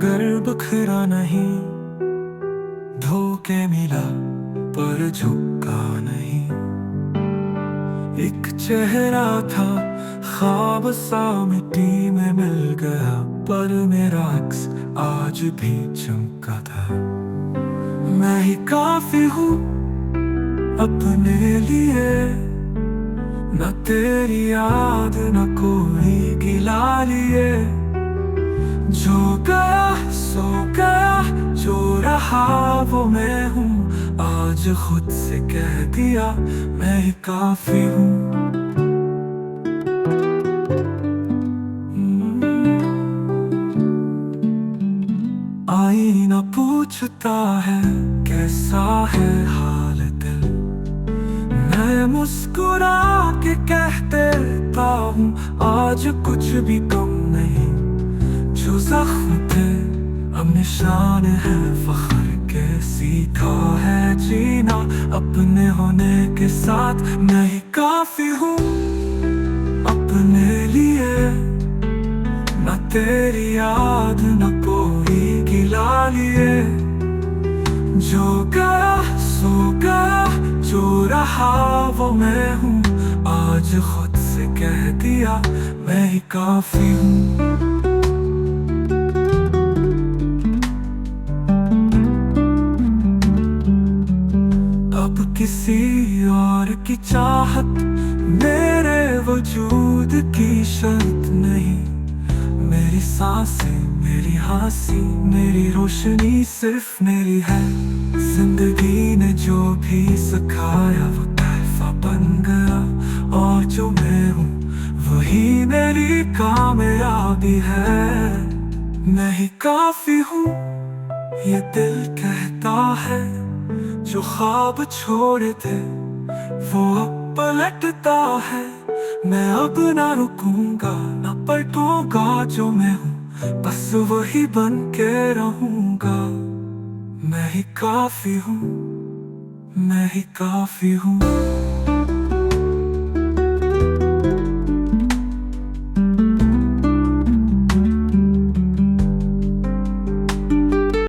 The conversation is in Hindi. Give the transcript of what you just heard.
मगर बिखरा नहीं, धोखे मिला पर झुका नहीं। एक चेहरा था ख्वाब सा मिट्टी में मिल गया, पर मेरा अक्स आज भी चमका था। मैं ही काफी हूँ अपने लिए, न तेरी याद न कोई गिला लिए। जो गया सो गया, जो रहा वो मैं हूँ। आज खुद से कह दिया मैं ही काफी हूँ। आईना पूछता है कैसा है हाल दिल, मैं मुस्कुरा के कह देता हूँ आज कुछ भी कम नहीं। जो जख्म थे अब निशान है फख्र के, सीखा है जीना अपने होने के साथ। मैं ही काफी हूँ अपने लिए, न तेरी याद न कोई गिला लिए। जो गया सो गया, जो रहा वो मैं हूँ। आज खुद से कह दिया मैं ही काफी हूँ। अब किसी और की चाहत मेरे वजूद की शर्त नहीं। मेरी सांसें मेरी हंसी मेरी रोशनी सिर्फ मेरी है। जिंदगी ने जो भी सिखाया वो तहफा बन गया, और जो मैं हूँ वही मेरी कामयाबी है। मैं ही काफी हूँ ये दिल कहता है, जो ख्वाब छोड़े थे वो अब पलटता है। मैं अब ना रुकूंगा ना पलटूंगा, जो मैं हूँ बस वही बन के रहूंगा। मैं ही काफी हूँ, मैं ही काफी हूँ।